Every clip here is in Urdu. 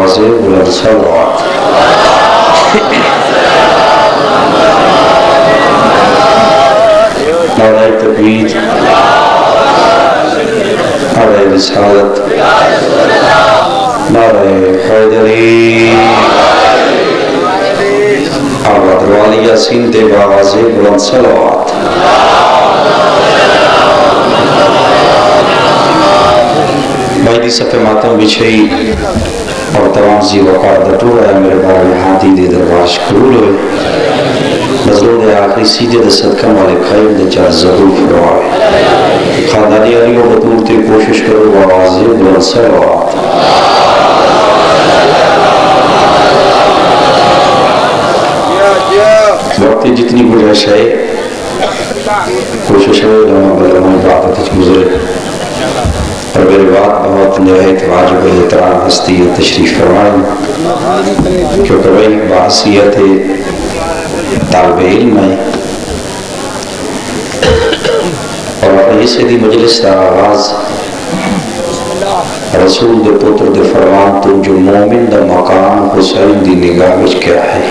آواز بلند صلوات. نعرہ تکبیر، نعرہ رسالت، نعرہ حیدری. آباد والی یاسین تے آواز بلند صلوات. بھائی دی صفحے ماتم بچھئی اور تمام زی وقار دا ٹورا ہے میرے باب حادی دے درواش قبول ہوئے. مظلوم دے آخری سیدھے دے صدقہ والے خیل دے چار ضرور فرمائے. خاندانی علی و بطور تے کوشش کرو آواز بلند صلوات. وقت جتنی گزارش ہے کوشش ہے علماء بات گزرے اور میرے بات بہت نہایت واجب احترام ہستی تشریف فرمائیں کیونکہ وہی بحثیت طالب علم ہے اور اسے دی مجلس کا آغاز رسول دے پتر دے فرمان تو جو مومن دا مقام حسین دی نگاہ وچ کیا ہے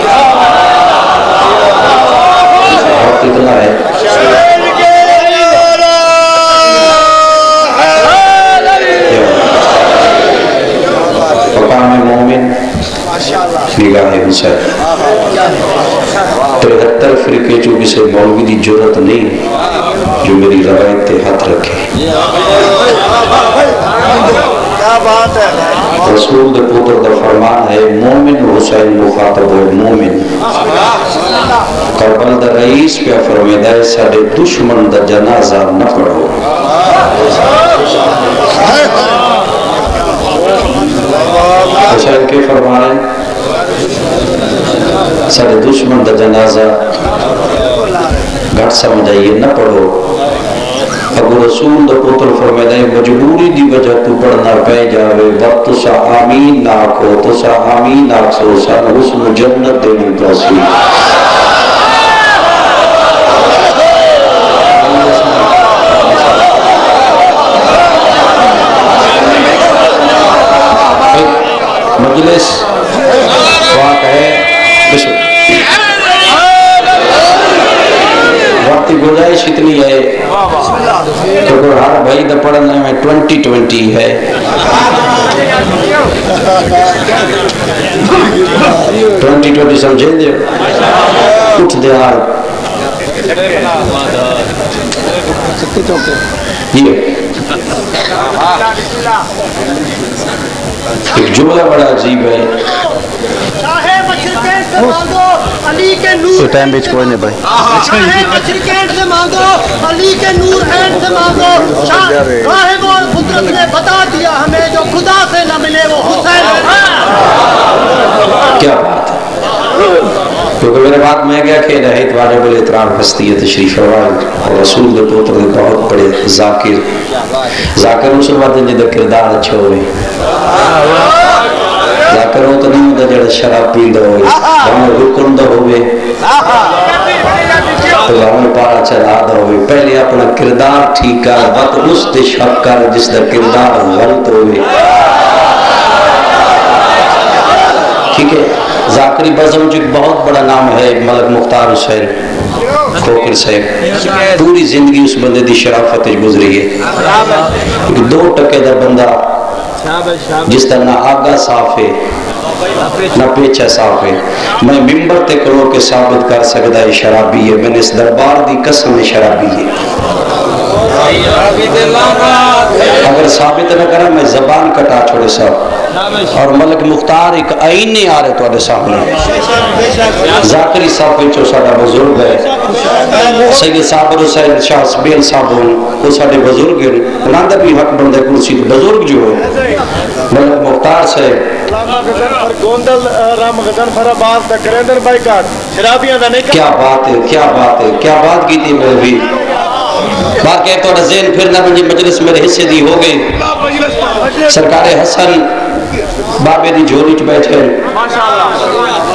بہت اتنا ہے. مقام مومن نگاہ حسین 73 فرقے جو کسی مولوی دی جرت نہیں جو میری روایت تے ہاتھ رکھے. رسول دے پتر دا فرمان ہے مومن حسین مخاطب ہے مومن. کربلا دا رئیس پہ فرمیدہ ہے ساڑے دشمن دا جنازہ نہ پڑھو. حسین کے فرمائے ساڑے دشمن دا جنازہ گھٹ سمجھائیے نہ پڑھو. اگر رسول دا پتر فرمیدہ ہے مجبوری دی وجہ تو پڑھنا پہ جاوے وقت سا آمین ناکھو تو سا آمین ناکھو سان حسن جنت دینے پاسی. مجلس بات ہے وقت گزارش اتنی ہے کہ ہر بھائی دا پڑھنے میں 20-20 ہے. 20-20 سمجھیں دے اٹھ دے آر ایک جملہ بڑا عجیب ہے. علی کے نور ٹائم بیچ کوئی نہیں بھائی. مشرقین سے مانگو علی کے نور عین سے مانگو. صاحب و قدرت نے بتا دیا ہمیں جو خدا سے نہ ملے وہ حسین. کیا بات ہے کیونکہ میرے بات میں گیا کہ رہت واجب الاحترام ہستی ہے تشریف فرمائے اور رسول دے پوتر دے بہت بڑے ذاکر اس وقت جدہ کردار اچھا ہوئے. ذاکر ہو تو نہیں ہوتا جڑا شراب پیندہ ہوئے ہمیں رکندہ ہوئے تو ہمیں پارا چلا دا ہوئے. پہلے اپنا کردار ٹھیک کر وقت اس دے شک کر جس دا کردار غلط ہوئے. ٹھیک ہے. ذاکری بزم جو بہت بڑا نام ہے ملک مختار حسین کھوکر صاحب. پوری زندگی اس بندے دی شرافت گزری ہے. 2 ٹکے دا بندہ جس طرح نہ آگا صاف ہے نہ پیچھا صاف ہے. میں ممبر تے کرو کے ثابت کر سکتا ہے شرابی ہے. میں نے اس دربار دی قسم شرابی ہے. اگر ثابت نہ کرا میں زبان کٹا چھوڑے صاحب. اور ملک مختار ایک آئینے آ رہے تو سامنے. ذاکری صاحب جو ساڑا بزرگ ہے سید صابر حسین شاہ سبیل صاحب وہ ساڑے بزرگ ہیں. انہاں دا بھی حق بندے کرسی بزرگ جو ہے ملک مختار سے گوندل رام غزن فراباد دا کریندر بائیکاٹ شرابیاں دا نہیں. کیا بات ہے کیا بات ہے کیا بات کی تھی مولوی. باقی تو ذہن پھر نہ مجھے مجلس میرے حصے دی ہو گئی. سرکار حسن بابے دی جھولی چ بیٹھے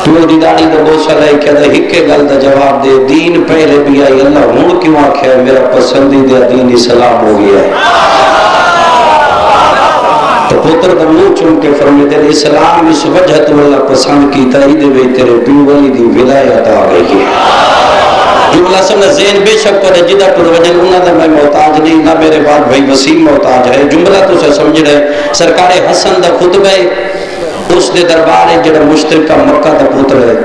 تو دی داڑھی دا بوسا لے کے دا ہکے گل دا جواب دے. دین پہلے بھی آئی اللہ ہوں کیوں آکھیا میرا پسندیدہ دین اسلام ہو گیا ہے. تو پتر دا منہ چوم کے فرماتے ہیں اسلام اس وجہ تو اللہ پسند کی تائید وے تیرے پیو والی دی ولایت آ گئی. جملہ سمجھ ذہن بے شک پر جدہ پر وجہ انہوں نے میں محتاج نہیں نہ میرے بعد بھائی وسیم محتاج ہے. جملہ تو سے سمجھ رہے سرکار حسن دا خطبہ اس دے دربار ہے جڑا مشترکہ مکہ دا پتر ہے.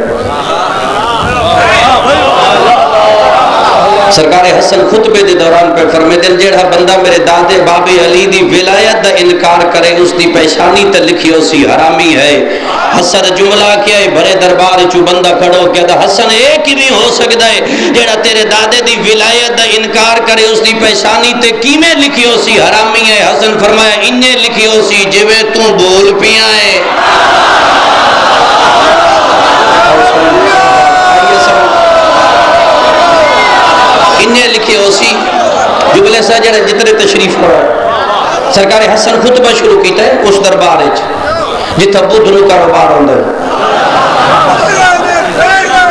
سرکار حسن خطبے دے دوران پہ فرمیتے ہیں جڑا بندہ میرے دادے بابے علی دی ولایت دا انکار کرے اس دی پیشانی تے لکھی ہو سی حرامی ہے. حسن جملہ کیا ہے بڑے دربار چو بندہ کھڑو کیا دا حسن ایک ہی بھی ہو سکتا ہے جڑا تیرے دادے دی ولایت دا انکار کرے اس دی پیشانی تے کیمیں لکھی ہو سی حرامی ہے. حسن فرمایا انہیں لکھی ہو سی جوے تو بول پیا ہے. انہیں لکھے ہو سی جبلے ساجر جتنے تشریف پڑھا سرکار حسن خطبہ شروع کیتا ہے اس دربار جتھا بدھنو کاروبار ہوندہ ہے.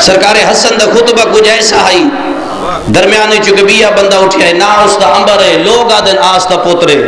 سرکار حسن دا خطبہ کچھ ایسا ہے درمیانی چکے بیا بندہ اٹھیا ہے نا اس دا امبر ہے لوگ آدن آس دا پوترے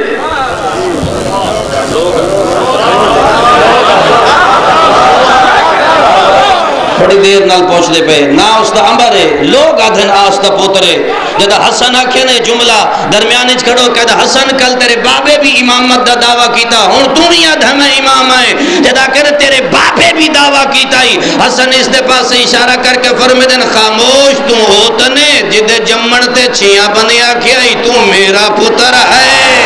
بڑی دیر نال پہنچ دے پہ نا اس دا امبر ہے لوگ آدھن آس دا پوترے. جدہ حسن آکھے نے جملہ درمیانے کھڑو کہتا حسن کل تیرے بابے بھی امامت دا دعویٰ کیتا ہون دنیا دھم امام ہے. جدہ کہ تیرے بابے بھی دعویٰ کیتا ہی حسن اس دے پاس اشارہ کر کے فرمیدن خاموش تو ہوتنے جدے جمن تے چھیاں بنیا کیا ہی تو میرا پتر ہے.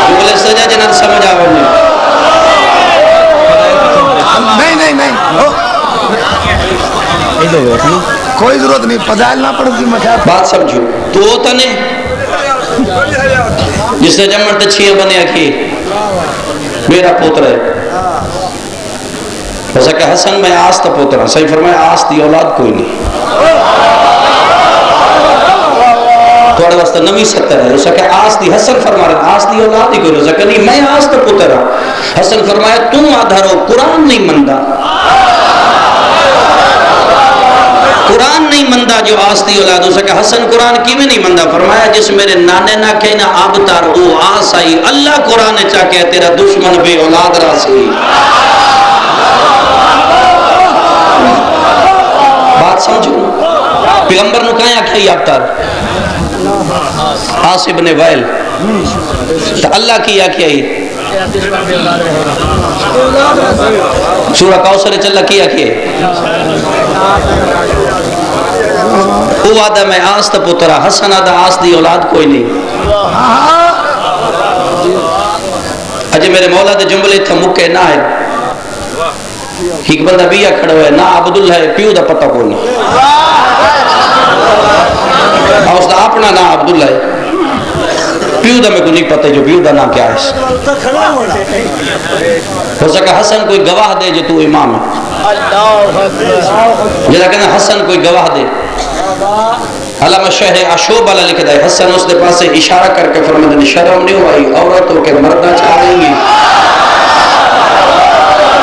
جملے سجا جنہاں سمجھ آوڑنے نہیں کوئی ضرورت نہیں پدائل نہ پڑتی مشاہد بات سمجھو تو ہوتا نہیں جس نے جمعر تے چھیاں بنیا کی میرا پوتر ہے. ویسا کہ حسن میں آس تا پوتر ہوں صحیح فرمایا آس دی اولاد کوئی نہیں تھوڑے واسطہ نمی ستر ہے. ویسا کہ آس دی حسن فرما رہا آس دی اولاد ہی کوئی نہیں. ویسا کہ نہیں میں آس تا پوتر ہوں. حسن فرمایا تم آدھارو قرآن نہیں مندہ قرآن نہیں مندہ جو آستی اولاد ہو سکے. حسن قرآن کی میں نہیں مندہ فرمایا جس میرے نانے نہ کہنا اب تار او آس آئی اللہ قرآن چاہ کہ تیرا دشمن بے اولاد راسی. بات سمجھو پیغمبر نو کہاں آکھائی اب تار آس ابن وائل تو اللہ کی آکھائی سورہ کوثر چلا کیا او آدھا میں آس تا پترا حسن آدھا آس دی اولاد کوئی نہیں. اجھے میرے مولا دے جملے تھا مکے نہ ہے ایک بندہ بیا کھڑا ہے نا عبداللہ ہے پیو دا پتہ کوئی نہیں اور اس دا اپنا نا عبداللہ ہے پیو دا میں کو نہیں پتہ جو پیو دا نام کیا ہے. ہو سکا حسن کوئی گواہ دے جو تو امام ہے جیسا کہنا حسن کوئی گواہ دے. علامہ شہر عشوب علیہ لکھ دائے حسن اس دے پاس سے اشارہ کر کے فرمائے شرم نہیں ہوئی عورتوں کے مردہ چاہ دیں گی.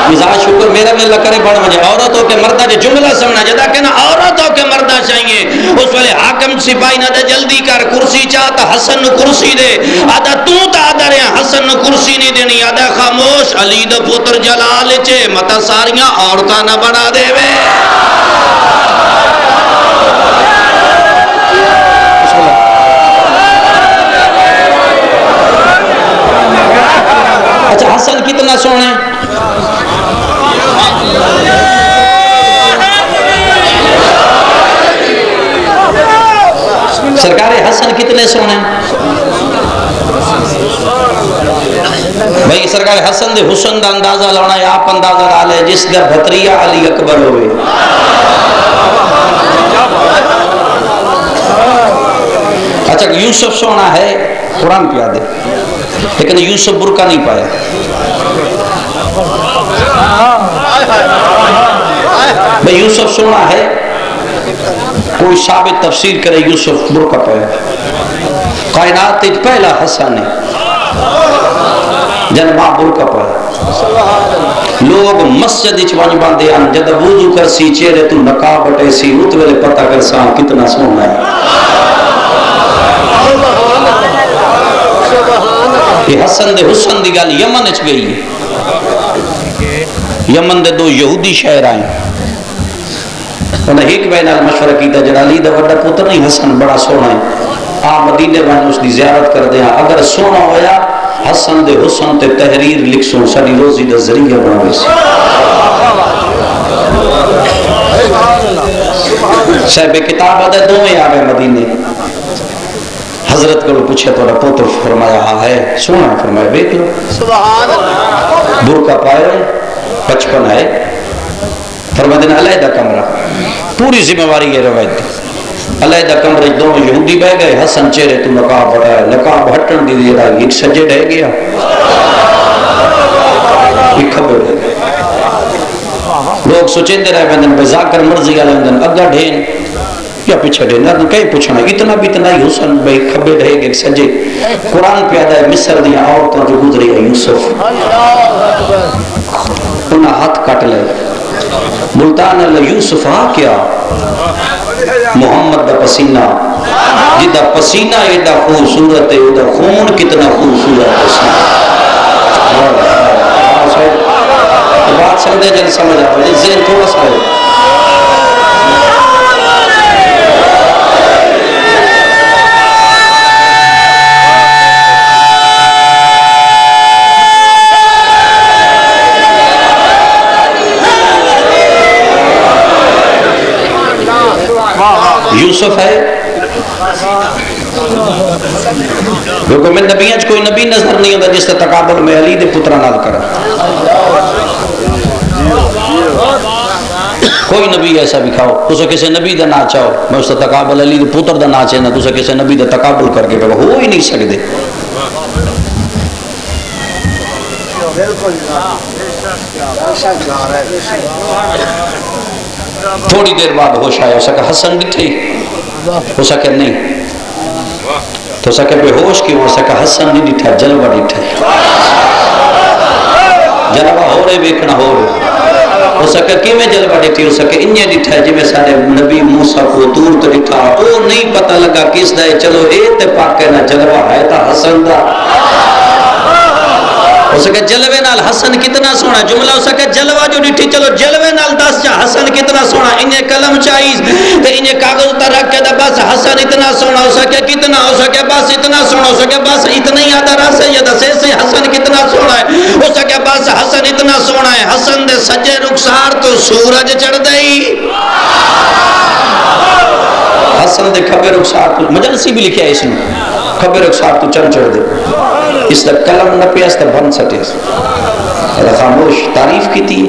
مزاج شکر میرا میں اللہ کرے بڑھ مجھے عورتوں کے مردہ جو جملہ سمنا جدا کہنا عورتوں کے مردہ چاہیے. اس والے حاکم سپاہی نہ دے جلدی کر کرسی چاہتا حسن نو کرسی دے آدھا تو تا آدھا رہے حسن نو کرسی نہیں دینی آدھا خاموش علی دا پتر جلال چے متا ساریاں عورتاں نہ بنا دے وے. اچھا حسن کتنا سونے سرکار حسن کتنے سونے بھائی سرکار حسن دے حسن دا اندازہ لانا ہے آپ اندازہ ڈالے جس دا بھتریہ علی اکبر ہوئے. اچھا یوسف سونا ہے قرآن پیا دے لیکن یوسف برقع نہیں پایا. بھائی یوسف سونا ہے کوئی ثابت تفسیر کرے یوسف برقع پایا. کائنات تیج پہلا حسن ہے جن ماں برقع پایا. لوگ مسجد چوانی باندھے آن جد وضو کر سی چہرے تو نقاب بٹے سی ات ویلے پتہ کر سا کتنا سونا ہے. یہ حسن دے حسن دی گل یمن اچ گئی. یمن دے دو یہودی شہر آئے, انہیں ایک بے نال مشورہ کیتا جڑا علی دا وڈا پتر نہیں حسن بڑا سونا ہے, آ مدینے میں اس دی زیارت کر دیا, اگر سونا ہویا حسن دے حسن تے تحریر لکھ سو ساری روزی دا ذریعہ بناوے سی. صاحب کتاب آدھے دو میں آگئے مدینے, حضرت کو پوچھے تو پوتر, فرمایا ہاں ہے سونا ہے, فرمایا بیٹھ لو. برقع پائے 55 ہے, فرمایا دینا علیحدہ کمرہ, پوری ذمہ واری ہے روایت دی. علیحدہ کمرے دو یہودی بہ گئے, حسن چہرے تو نقاب بڑھایا, نقاب ہٹن دی دیا ایک سجے رہ گیا, ایک خبر رہ گیا. لوگ سوچیں دے رہے بندن بزاکر مرضی والے بندن اگا ڈھین یا پیچھے ڈھین, نہ کہیں پوچھنا اتنا بھی اتنا ہی حسن بھائی کھبے رہے گئے سجے. قرآن پیدا ہے مصر دیا عورتوں جو گزری ہے یوسف, انہاں ہاتھ کٹ لے, ملتان اللہ یوسف ہاں کیا محمد دا پسینہ, جدہ پسینہ ایڈا خوبصورت ہے, ادا خون کتنا خوبصورت ہے. بات سمجھے جن سمجھ آئے ذہن تھوڑا سا ہے. یوسف ہے کیونکہ میں نبیاں کوئی نبی نظر نہیں ہوتا جس سے تقابل میں علی دے پترہ نال کرا. کوئی نبی ایسا بھی کھاؤ تسے کسی نبی دا نہ چاہو, میں اس سے تقابل علی دے پتر دا نہ چاہنا, تسے کسی نبی دا تقابل کر کے کرو, ہو ہی نہیں سکتے. تھوڑی دیر بعد ہوش آیا, اس کا حسن ڈٹھے, اس کا نہیں تو اس کا بے ہوش کی, اس کا حسن نہیں ڈٹھا جلوہ ڈٹھا, جلوہ ہو رہے بیکھنا ہو رہے. اس کا کی میں جلوہ ڈٹھی, اس کا انجھے ڈٹھا جی میں سارے نبی موسیٰ کو دور تو ڈٹھا, او نہیں پتہ لگا کس دائے, چلو ایتے پاک کہنا جلوہ ہے تا حسن دا. اس کا جلوے نال حسن کتنا سونا, جملہ اس کا جلوہ جو ڈٹھی, چلو جلوے نال دس جا حسن کتنا سونا, انہیں قلم چاہیز تے انہیں کاغذ تا رکھ کے دا بس حسن اتنا سونا, اس کا کتنا, اس کا بس اتنا سونا, اس کا بس اتنا ہی آدھا رس ہے یا دسے سے حسن کتنا سونا ہے, اس کا بس حسن اتنا سونا ہے. حسن دے سجے رخسار تو سورج چڑھ دئی, حسن دے کھبے رخسار تو مجلسی بھی لکھیا ہے اس نے, کھبے رخسار تو چند چڑھ دے, اس دا کلم نہ پیا, اس دا بند سٹے, خاموش تعریف کی تھی.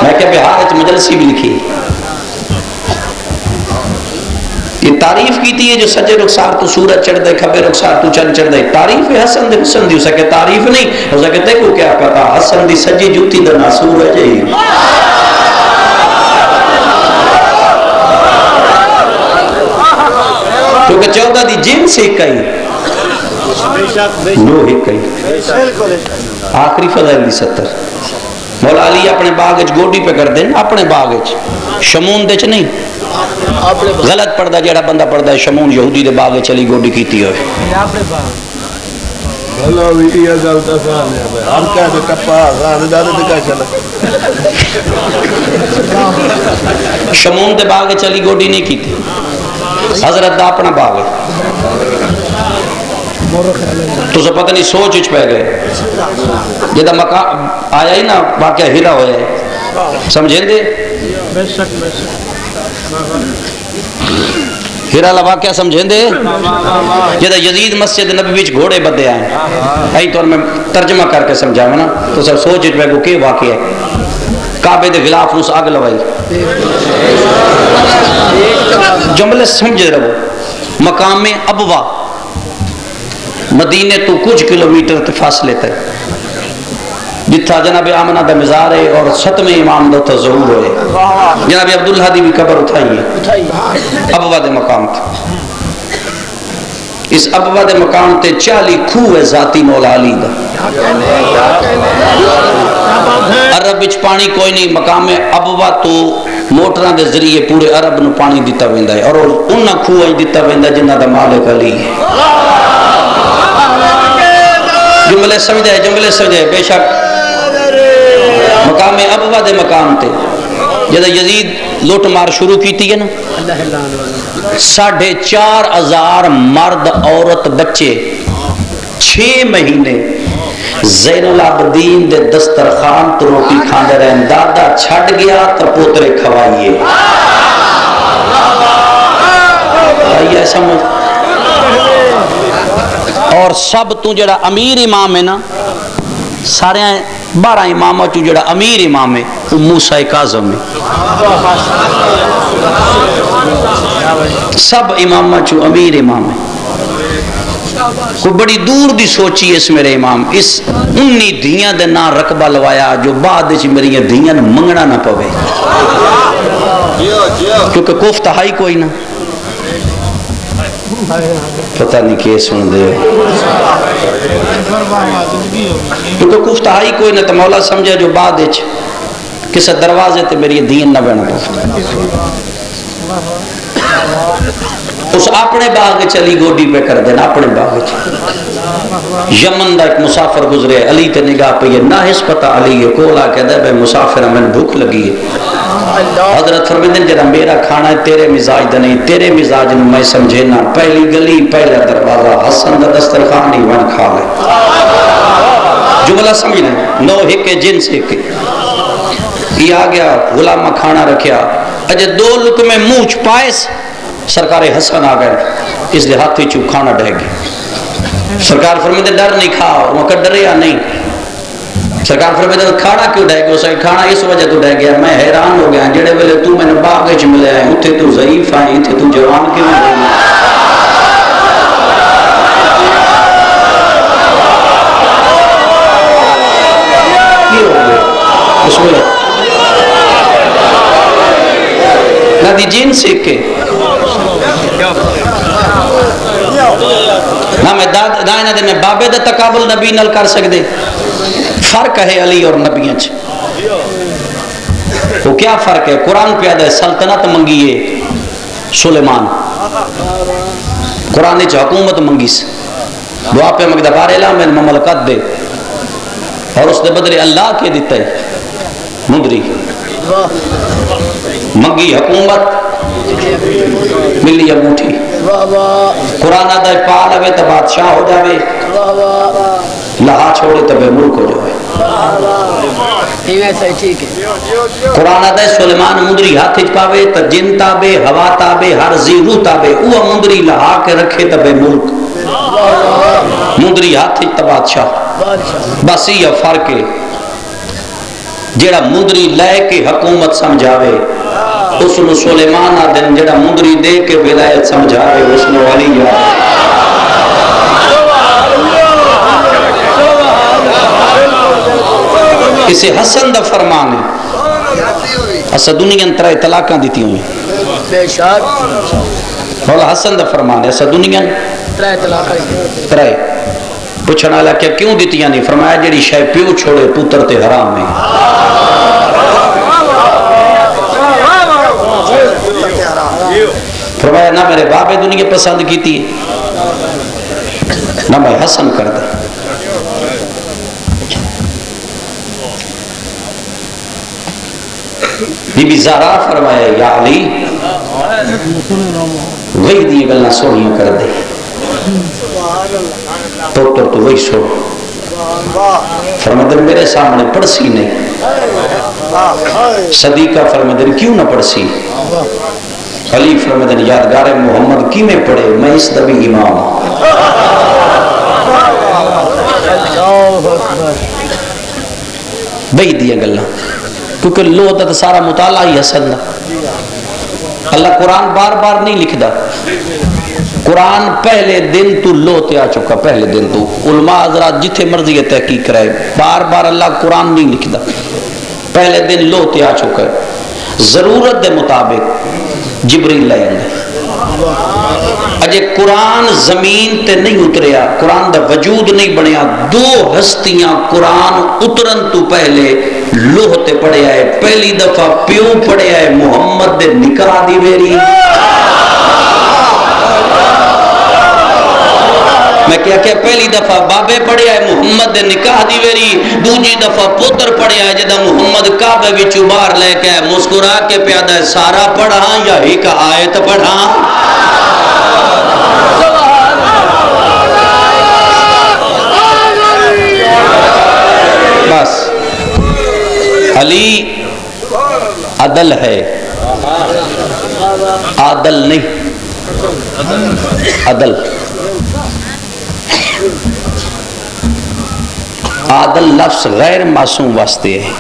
میں کہ بہار مجلسی بھی لکھی, یہ تعریف کی تھی, جو سجے رخسار تو سورج چڑھ دے, کھبے رخسار تو چند چڑھ دے, تعریف ہے حسن دے حسن دی. اسے کہ تعریف نہیں, اسے کہ تے کو کیا پتا, حسن دی سجی جوتی دا ناسور ہے جی. کیونکہ 14 دی جنس ایک کئی, نو ایک کئی, آخری فضائل دی 70. مولا علی اپنے باغ گوڈی پہ کر دیں, اپنے باغ شمون دے چ نہیں, غلط پڑھدا جیڑا بندہ پڑھدا ہے شمون یہودی دے باغ چلی گوڈی کیتی ہوئے. شمون دے باغ چلی گوڈی نہیں کیتی, حضرت دا اپنا باغ ہے. تو سے پتہ نہیں سوچ اچ پہ گئے, جدہ مقام آیا ہی نا واقعہ ہیرا ہویا ہے, سمجھیں دے ہیرا لا واقعہ سمجھیں دے, جدہ یزید مسجد نبی بیچ گھوڑے بدے آئیں, ایک طور میں ترجمہ کر کے سمجھاؤں نا, تو سب سوچ اچ پہ گو کہ واقعہ ہے. کعبے دے غلاف اس آگ لوائی, جملے سمجھ رہو, مقام ابوا مدینے تو کچھ کلومیٹر تے فاصلے تے, جتھا جناب آمنہ دا مزار ہے اور 7ویں امام دا تا ظہور ہوئے, جناب عبداللہ دی بھی قبر اٹھائی ہے ابوا دے مقام تے. اس ابوا دے مقام تے 40 کھوہ ہے ذاتی مولا علی دا. عرب وچ پانی کوئی نہیں, مقام ابوا تو موٹراں دے ذریعے پورے عرب نو پانی دیتا ویندا ہے اور انہاں کھوئاں دیتا ویندا جنہاں دا مالک علی ہے. جملے سمجھے بے شک مقام ابوا دے مقام تے جدہ یزید لوٹ مار شروع کیتی ہے نا 4,500 مرد عورت بچے 6 مہینے زین العابدین دے دسترخوان تو روٹی کھاندے رہے. دادا چھڑ گیا تو پوترے کھوائیے. آئیے سمجھ. اور سب تو جڑا امیر امام ہے نا سارے 12 اماموں چو جڑا امیر امام ہے وہ موسیٰ کاظم ہے. سب اماموں چو امیر امام ہے. کوئی بڑی دور دی سوچی اس میرے امام اس 19 دھیاں دے نا رقبہ لوایا جو بعد اس میری دھیاں منگنا نہ پوے کیونکہ کوفت ہائی کوئی نہ پتہ نہیں کیس سن دے کیونکہ کوفت ہائی کوئی نہ تو مولا سمجھا جو بعد کسے دروازے تے میری دھیاں نہ بینا پوے. اس اپنے باغ چلی گوڈی پہ کر دینا اپنے باغ یمن دا ایک مسافر گزرے علی تے نگاہ پہ یہ نہ حس پتہ علی ہے کولا کہہ دے بے مسافر میں بھوک لگی ہے. حضرت فرمیدن جڑا میرا کھانا ہے تیرے مزاج دا نہیں تیرے مزاج نو میں سمجھے نہ پہلی گلی پہلا دروازہ حسن دا دسترخوان ہی ون کھا لے. جملہ سمجھنا نو ہکے جنس ہکے یہ آ گیا غلامہ کھانا رکھیا اجے 2 لقمے منہ پائس سرکار حسن آ گئے اس لئے ہاتھی چو کھانا ڈہ گئے. سرکار فرمیدے ڈر نہیں کھا وہ کہ ڈریا نہیں. سرکار فرمیدے کھانا کیوں ڈہ گیا. اسے کھانا اس وجہ تو ڈہ گیا میں حیران ہو گیا جڑے ویلے تو میں نے باغ وچ ملے ہیں اتھے تو ضعیف آئیں اتھے تو جوان کیوں نہیں. یہ ہو گیا بسم اللہ نہ دی جن سیکھ کے نہ میں دائنہ دے میں بابے دے تقابل نبی نل کر سکتے. فرق ہے علی اور نبیوں چ وہ کیا فرق ہے. قرآن پیادہ ہے سلطنت منگیے سلیمان قرآن چ حکومت منگی سے دعا پہ مگدہ بارلا میں مملکت دے اور اس دے بدلے اللہ کے دیتا ہے مدری منگی حکومت ملی انگوٹھی. قرآن آدھا پا لگے تو بادشاہ ہو جاوے لہا چھوڑے تو بے ملک ہو جاوے. قرآن آدھا سلیمان مندری ہاتھ پاوے تو جن تابے ہوا تابے ہر زیرو تابے وہ مندری لہا کے رکھے تو بے ملک مندری ہاتھ تو بادشاہ. بس یہ فرق ہے جیڑا مندری لے کے حکومت سمجھاوے اس نے سلیمان آدھن جڑا مندری دے کے ولایت سمجھاوے اس نے ولی آدھن. اسے حسن دا فرمان ہے اسا دنیا 3 طلاقاں دیتی ہوئی مولا حسن دا فرمان ہے اسا دنیا 3 طلاقاں پوچھنا لگا کہ کیوں دیتیاں نہیں. فرمایا جڑی شے پیو چھوڑے پوتر تے حرام ہے. فرمایا نہ میرے بابے دنیا پسند کیتی ہے نہ میں حسن کرتا. بی بی زہرا فرمایا یا علی وہی دی گلنا سونیاں کر دے پوتر تو وہی سو. فرمایا میرے سامنے پڑسی نہیں. صدیقہ فرمایا کیوں نہ پڑسی. علی فرمایا یادگار محمد کی میں پڑھے میں اس دبی امام. بھئی دیا گلنا کیونکہ لو تو سارا مطالعہ ہی حسن دا. اللہ قرآن بار بار نہیں لکھدا. قرآن پہلے دن تو لو تے آ چکا. پہلے دن تو علماء حضرات جتھے مرضی تحقیق کرائے بار بار اللہ قرآن نہیں لکھدا. پہلے دن لو تے آ چکا ہے. ضرورت دے مطابق جبریل لے آئیں. اجے قرآن زمین تے نہیں اتریا قرآن دا وجود نہیں بنیا. 2 ہستیاں قرآن اترن تو پہلے لوہ تے پڑھیا ہے پہلی دفعہ پیو پڑھیا ہے محمد دے نکاح دی ویری میں کیا پہلی دفعہ بابے پڑھیا ہے محمد دے نکاح دی ویری دوجی دفعہ پتر پڑھیا ہے جدا محمد کعبے وچ باہر لے کے مسکرا کے پیادا ہے سارا پڑھا یا ایک آیت پڑھا بس علی عدل ہے عادل نہیں عدل عادل لفظ غیر معصوم واسطے ہے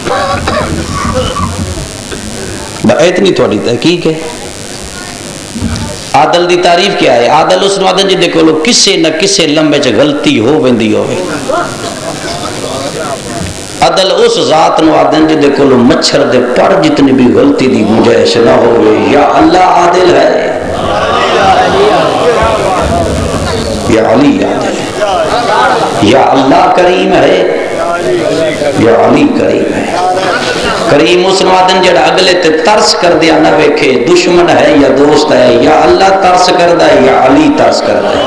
اتنی تھوڑی تحقیق ہے عادل دی تعریف کیا ہے عادل اس نوادن جی دیکھو لو کسے نہ کسے لمبے چ غلطی ہو بندی ہوئے عدل اس ذات نو آدن جی دیکھو لو مچھر دے پر جتنی بھی غلطی دی گنجائش نہ ہوئے یا اللہ عادل ہے یا علی عادل ہے یا اللہ کریم ہے یا علی کریم ہے کریم اس نو آدن جڑا اگلے تے ترس کر دیا نہ ویکھے دشمن ہے یا دوست ہے یا اللہ ترس کردہ ہے یا علی ترس کردہ ہے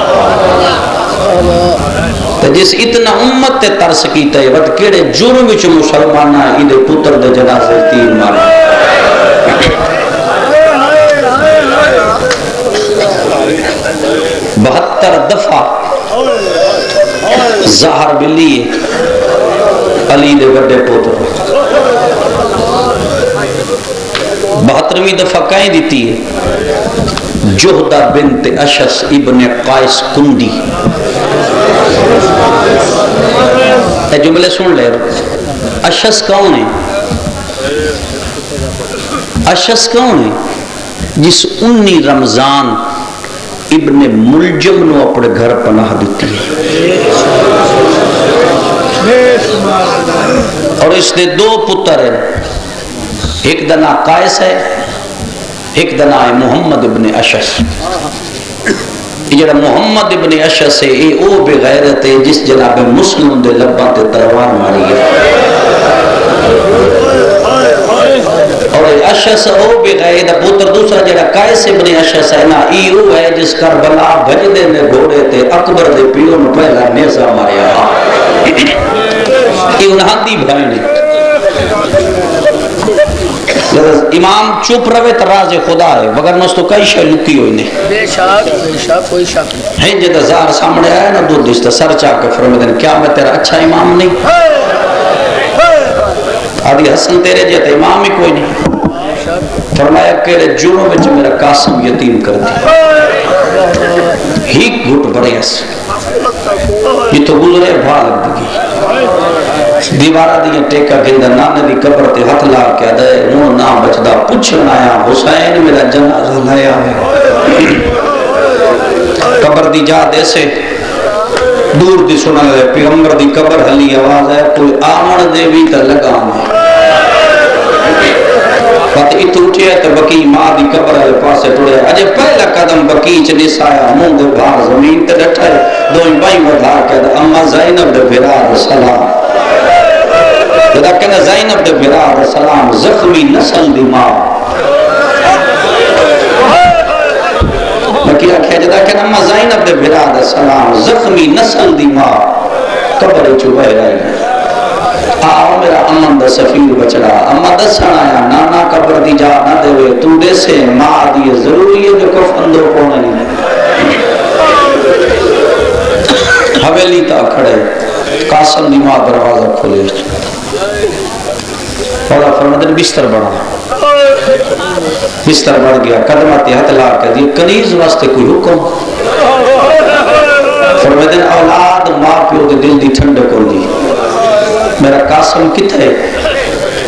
جس اتنا امت تے ترس کیتا ہے وقت کیڑے جرم وچ مسلمانہ ایدے پتر دے جنازے تیر مارے 72 دفعہ زہر بلی علی دے بڑے پتر 72ویں دفعہ کہیں دیتی ہے جہدہ بنت اشس ابن قائس کندی اے جملے سن لے اشس کون ہے اشس کون ہے جس 19 رمضان ابن ملجم نو اپنے گھر پناہ دیتی ہے اور اس نے 2 پتر ہیں ایک دا نام قائس ہے ایک دا نام ہے محمد ابن اشس یہ جڑا محمد ابن اشس ہے یہ او بغیرت ہے جس جناب مسلم دے لباں تے تلوار ماری ہے اور اشس او بغیر دا پتر دوسرا جڑا قائس ابن اشس ہے نا ای او ہے جس کربلا بجدے نے گھوڑے تے اکبر دے پیو نو پہلا نیزہ ماریا یہ انہاں دی بھائی نے امام چپ روے تو راز خدا ہے مگر نس تو کئی شے لکی ہوئی نہیں بے شک کوئی شک نہیں ہیں جدہ زار سامنے آیا نا دو دشتہ سر چاہ کے فرمیدن کیا میں تیرا اچھا امام نہیں آدھی حسن تیرے جیتا امام ہی کوئی نہیں فرمایا کہ جنوں میں میرا قاسم یتیم کر دی ہی گھٹ بڑے اس یہ تو گزرے بھال لگی دیوارہ دی ٹیکا گندہ نانے دی قبر تے ہاتھ لا کے دے نو نام بچدا پوچھن آیا حسین میرا جنازہ لایا ہے قبر دی جا دے سے دور دی سنا لے پیغمبر دی قبر ہلی آواز ہے کوئی آمن دے بھی تا لگام ہے بات اتو اٹھے ہے تو بکی ماں دی قبر ہے پاسے ٹوڑے اجے پہلا قدم بکی چ نسایا منہ دے باہر زمین تے ڈٹھا ہے دوئی بائی ودھا کے اما زینب دے بھرا سلام جدا کہنا زینب دے بھرا سلام زخمی نسل دی ماں میں کیا جدا کہنا اما زینب دے بھرا سلام زخمی نسل دی ماں قبر چو بہ رہی آؤ میرا امن دا سفیر بچڑا اما دسان آیا نانا قبر دی جا نہ دے ہوئے تو دے سے ماں دی ضروری ہے جو کفن دو کونے نہیں حویلی تا کھڑے قاسم دی ماں دروازہ کھولے اور فرمدن بستر بڑھا بستر بڑھ گیا قدماتی ہاتھ لا کر دی کنیز واسطے کوئی حکم فرمدن اولاد ماں پیو دے دل دی ٹھنڈے کر دی میرا قاسم کتھے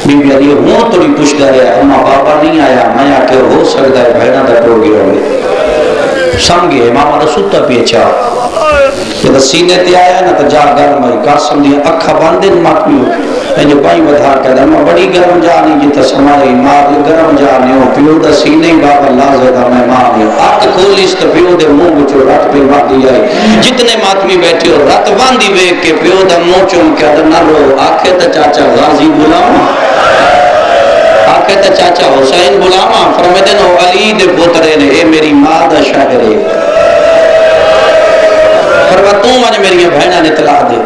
بی بی علی ہوں تو نہیں پوچھ دے رہے اما بابا نہیں آیا میں آکے ہو سکتا ہے بھیڑا دا ٹو گیا ہوئے سمجھے امام دا ستا پیچھا جب سینے تے آیا نا تو جا گرم آئی قاسم دی اکھا باندے ماتمیو جو بائی ودھا کہتا میں بڑی گرم جانی جتا سمائی مار گرم جانی ہو پیو دا سینے بابا اللہ زیدہ مہمان ہے آت کھولیس تو پیو دے منہ بچو رات پہ باندھی آئی جتنے ماتمی بیٹھے ہو رات باندھی بیک کے پیو دا منہ چوم کیا دا نہ رو آکھے تا چاچا غازی بلاؤں آکھے تا چاچا حسین بلاؤں فرمے دنو علی دے پوترے نے اے میری ماں دا شاہرے فرما تو مجھے میری بہنہ نے طلاق دے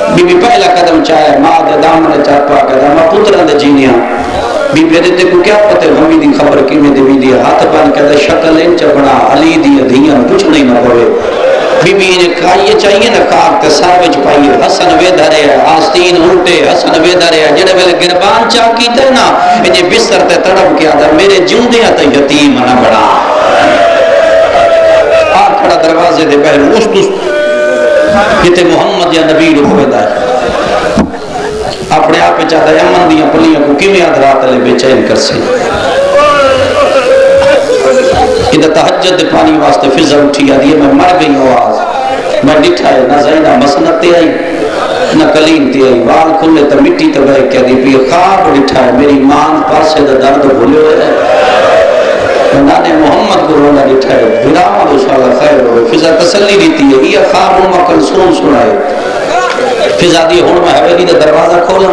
بی بی پہلا قدم چاہے ماں دے دامنے چاپا کہتا ماں پترہ دے جینیاں بی بی دیتے کو کیا پتے ہمیں دی خبر کی میں دے بھی دی ہاتھ پان کہتا شکل انچہ بنا علی دی دھیاں کچھ نہیں نہ ہوئے بی بی انہیں کھائیے چاہیے نا کار کے ساروچ پائیے حسن وے دھرے ہے آستین الٹے حسن وے دھرے ہے جنہیں ویلے گربان چاہ کی تے نا انہیں بستر تے تڑپ کیا تھا میرے جوندیاں تے یتیم نہ بڑا کھڑا دروازے دے پہلے اس دوست جتے محمد یا نبی رکھ ویدہ ہے اپنے آپ چاہتا ہے امن دیاں پلیاں کو کیویں ادھرات لے بے چین کر سے ادھا تحجد دے پانی واسطے فضا اٹھی آدھی ہے میں مر گئی آواز میں ڈٹھا ہے نہ زینہ مسنت تے آئی نہ کلیم تے آئی وال کھلے تا مٹی تا بے کہہ دی پی خواب ڈٹھا ہے میری مان پاسے دا درد بھولے ہوئے ہے نانے محمد کو رونا ڈٹھا ہے بھراما دوشاءاللہ خیر ہوئے فضا تسلی دیتی ہے یہ خواب ہوں کلسون سنائے فضا دی ہون میں حویلی دا دروازہ کھولا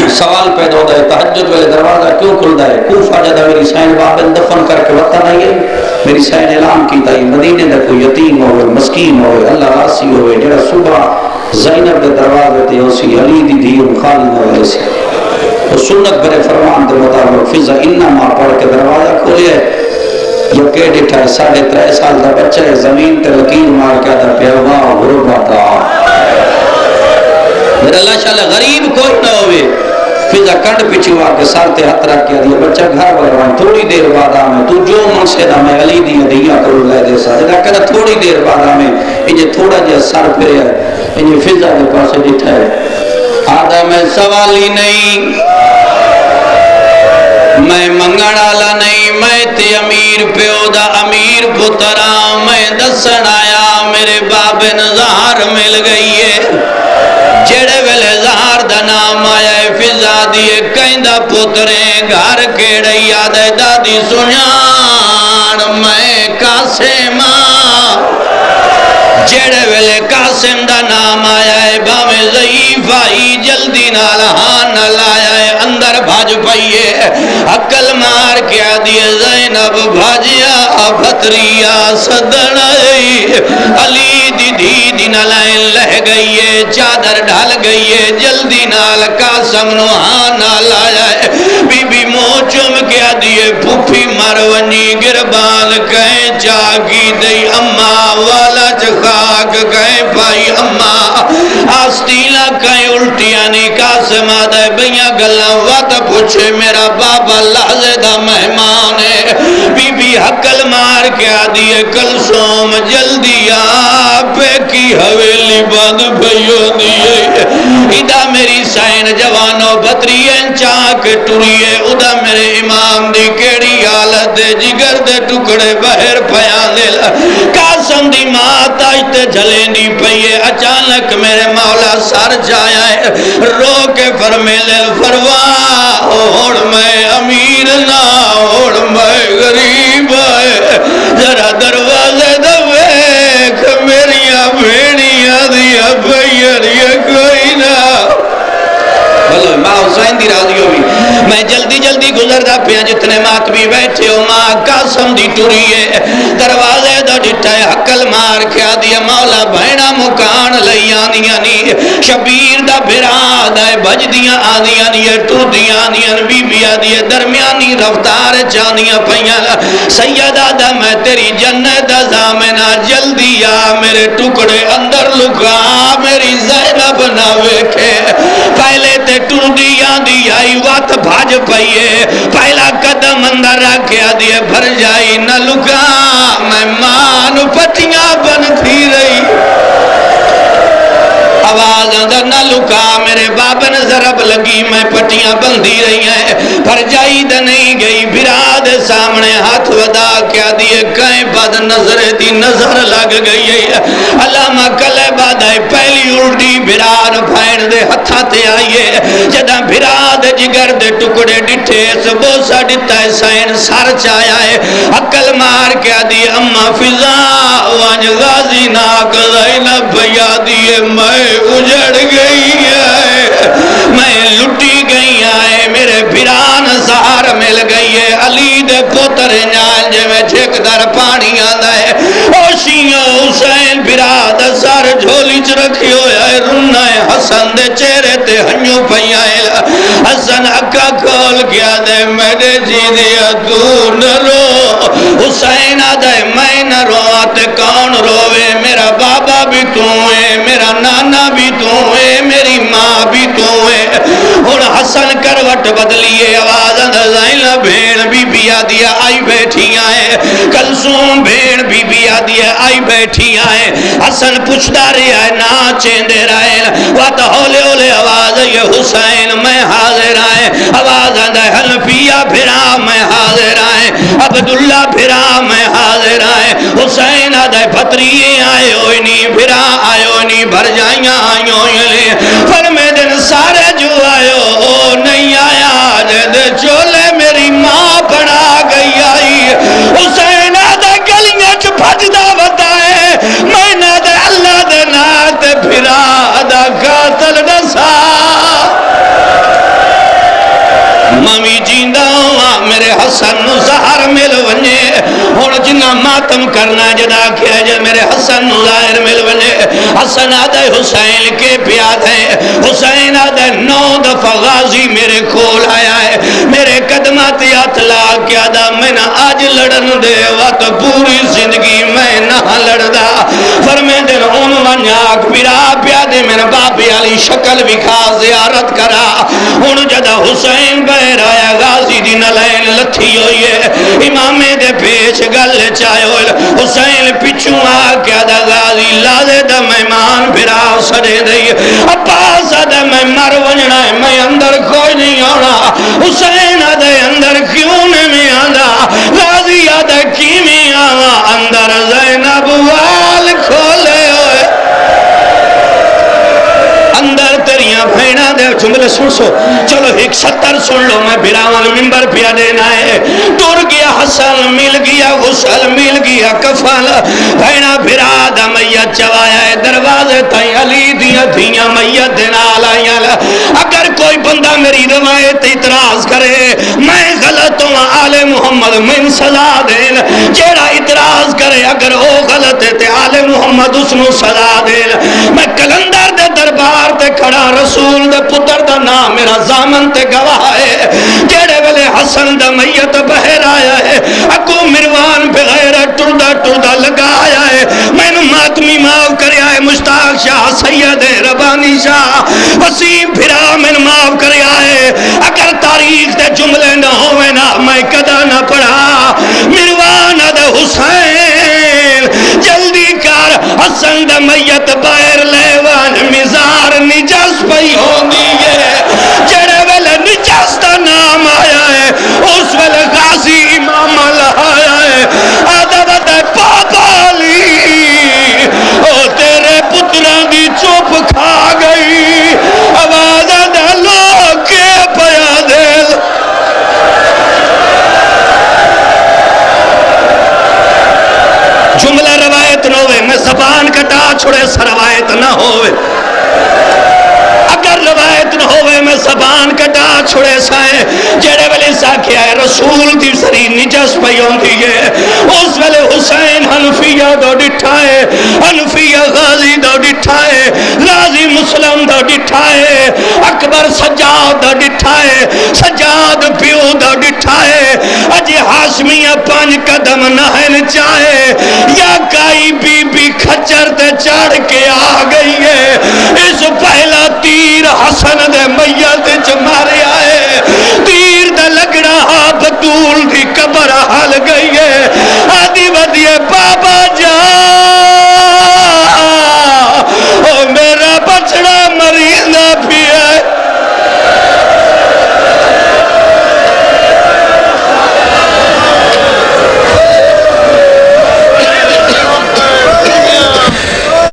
سوال پیدا ہوتا ہے تحجد والے دروازہ کیوں کھلتا ہے کوفہ جدہ میری سائن بابن دفن کر کے وقت نہیں ہے میری سائن اعلان کی تائی مدینے دا کوئی یتیم ہوئے مسکین ہوئے اللہ راسی ہوئے جڑا صبح زینب دے دروازے تے اسی علی دی دھیم خالد ہوئے سے وہ سنت برے فرمان دے مطابق فضا انما پڑھ کے دروازہ کھولے یہ کہ ڈٹھا ہے 3.5 سال دا بچہ ہے زمین تے لکیر مار کے دا پیوا غربہ کا میرا اللہ شاءاللہ غریب کوئی نہ ہوئے فضا کنڈ پچھوا کے سار تے ہاتھ رکھ کیا دیا بچہ گھر بروان تھوڑی دیر بعد آمیں تو جو منصدہ میں علی دی دیا کرو لے دے سا جدا کہنا تھوڑی دیر بعد آمیں انجھے تھوڑا جا سار پھرے ہے انجھے فضا کے پاس ڈٹھا ہے آدھا میں سوالی نہیں میں منگڑالا نہیں میں تے امیر پیو دا امیر پترا میں دسن آیا میرے بابن زہر مل گئی ہے جڑے ویلے زہر دا نام آیا ہے فضا دیئے کہندہ پترے گھر کیڑے یاد ہے دادی سنیان میں قاسم جڑے ویلے قاسم دا نام آیا ہے باویں ضعیف آئی جلدی نالہان لایا ہے اندر بھاج پائیے عقل مار کیا دیے زینب بھاجیا بھتریا صدن علی دی دی نالائن لہ گئی ہے چادر ڈھال گئی ہے جلدی نال قاسم نوہان لایا ہے بی بی موچم کیا دیے پھوپھی مرونی گربان کہیں چاکی دی اماں والا خاک کہیں پائی اماں آستیلہ کہیں الٹیانی قاسم آدھے بھئیاں گلہ وقت پوچھے میرا بابا لازدہ مہمان ہے بی بی حقل مار کیا دیئے کلسوم جلدی آپ کی حویلی بند بھئیو دیئے ادھا میری سائن جوانو بطرین چاک ٹوریے ادھا میرے امام دی کیڑی حالت دے جگر دے ٹکڑے بہر پیان دے قاسم دی مات آجتے جھلیں دی پئیے اچانک میرے مولا سر جایا ہے رو کے فرمیلے فروا اوڑ میں امیر نہ اوڑ میں غریب ہے ذرا دروازے دویک میریاں بھیڑیاں دیا بھئیریاں کوئی نہ بلو ماں حسین دی راضی ہوئی میں جلدی جلدی گزر دا پیا جتنے ماتمی بیٹھے ہو ماں قاسم دی ٹوریے دروازے دا ڈٹھا ہے حقل مار کیا دیا مولا بہنا مکان لئی آنیانی شبیر دا بھراد ہے بج دیا آنیانی ٹور دیا آنیان بی بی آدھی درمیانی رفتار چانیاں پہیاں سیدہ دا میں تیری جنت زامنہ جلدی آ میرے ٹکڑے اندر لکا میری زینب نہ ویکھے پہلے تے ٹور دیا دی آئی وات بھاج پئیے پہلا قدم اندر رکھیا دیے بھر جائی نہ لکا میں مان پٹیاں بن تھی رہی آواز اندر نہ لکا میرے بابن ضرب لگی میں پٹیاں بندھی رہی ہیں پر جائی دے نہیں گئی براد سامنے ہاتھ ودا کیا دیے کہیں بعد نظر دی نظر لگ گئی ہے علامہ کلے بعد پہلی الٹی بھران بھین دے ہتھا تے آئیے جدہ بھراد جگر دے ٹکڑے ڈٹھے سبوسا ڈٹھا ہے سائن سار چایا ہے عقل مار کیا دی اما فضا وانج غازی ناک زینب بھیا دیئے میں اجڑ گئی ہے میں لٹی گئی ہے میرے بھران سہار مل گئی ہے علی دے پوتر نال جے میں جھک در پانی آدھا ہے اوشیوں حسین براد سار جھولی چ رکھی ہویا ہے رونا ہے حسن دے چہرے تے ہنیوں پہیا ہے حسن اکا کھول کیا دے میرے جی دیا تو نہ رو حسین آدھا ہے میں نہ رو آتے کون روے میرا بابا بھی تو ہے میرا نانا بھی تو ہے میری ماں بھی تو ہے اور حسن کروٹ بدلیے آواز زائنہ بھین بی بی آدیا آئی بیٹھی آئے کلثوم بھین بی بی آدیا آئی بیٹھی آئے حسن پوچھتا رہا ہے نا چیندے رہے وات ہولے ہولے آواز یہ حسین میں حاضر آئے آواز آدھا حنفیہ بھرا میں حاضر آئے عبداللہ بھرا میں حاضر آئے حسین آدھا پتریے آئے ہوئی نہیں بھرا آئے ہوئی نہیں بھر جائیاں آئیں ہوئی فرمے دن سارے جو آئے ہو نہیں آیا جد چولے میری ماں بڑھا گئی آئی حسین آدھا گلیاں چھ بھجدہ بتائے میں نہ دے اللہ دے نات پھرا آدھا قاتل نسا ممی جیندہ ہوا میرے حسن نو ظاہر مل ونجے اور جنہ ماتم کرنا جدا کیا جا میرے حسن نو ظاہر مل ونجے حسن آدھے حسین کے پیاد ہے حسین آدھے 9 دفعہ غازی میرے کھول آیا ہے میرے قدمات اطلاع کیا دا میں نہ آج لڑن دے وقت پوری زندگی میں نہ لڑدا فرمے دن ان منیاک پیرا پیادے میرے باپی علی شکل بکھا زیارت کرا ان جدہ حسین بہر آیا غازی دی نلین لتھی ہوئی ہے امامے دے پیچ گل چاہے ہوئے حسین پچھوں آ کیا دا غازی لازے دا مہمان بھرا سڑے دئی عباس دا میں مر ونجنا ہے میں اندر کوئی نہیں آنا حسین دے اندر کیوں نہیں آنا غازی آدھا کی میں آنا اندر زینب وال کھولے ہوئے اندر تیریاں بھینا دے جملے سن سو چلو 170 سن لو میں بھراوان ممبر پیا دینا ہے ٹور گیا حسن مل گیا غسل مل گیا کفل بھینا بھرا دا میت چوایا ہے دروازے تائیں علی دیا دھیاں میت دینا آلائیاں اگر کوئی بندہ میری روایت اعتراض کرے میں غلط ہوں آل محمد من سزا دین جیڑا اعتراض کرے اگر وہ غلط ہے تے آل محمد اس نو سزا دین میں کلندر دے دربار تے کھڑا رسول دے پتر دا نام میرا زامن تے گواہ ہے جیڑے ویلے حسن دا میت بہر آیا ہے اکو مروان پہ غیرت ٹردہ ٹردہ لگا آیا ہے میں نے ماتمی معاف کریا ہے مشتاق شاہ سید ربانی شاہ وسیم بھرا میں نے معاف کریا ہے اگر تاریخ دے جملے نہ ہوئے نا میں کدا نہ پڑھا مروان دا حسین جلدی کر حسن دا میت بہر لیوان مزار نجاس پئی ہوندی ہے جڑے ویلے نجاس دا نام آیا ہے اس ویلے غازی امام آیا ہے آدھا بتا پاپا علی او تیرے پتران دی چوپ کھا گئی آواز دا لوگ کے پیا دل جملہ روایت نہ ہوئے میں زبان کٹا چھوڑے سا روایت نہ ہوئے اگر روایت نہ ہوئے میں زبان کٹا چھوڑے سائے جیڑے ویلے ساکھیا ہے رسول دی سری نجس پیون دیئے اس ویلے حسین حنفیہ دو ڈٹھائے حنفیہ غازی دو ڈٹھائے غازی مسلم دو ڈٹھائے اکبر سجاد دو ڈٹھائے سجاد پیو دو ڈٹھائے اجی حاشمیہ 5 قدم نہن چاہے یا کائی بی بی کھچر تے چڑھ کے آ گئی ہے اس پہلا تیر حسن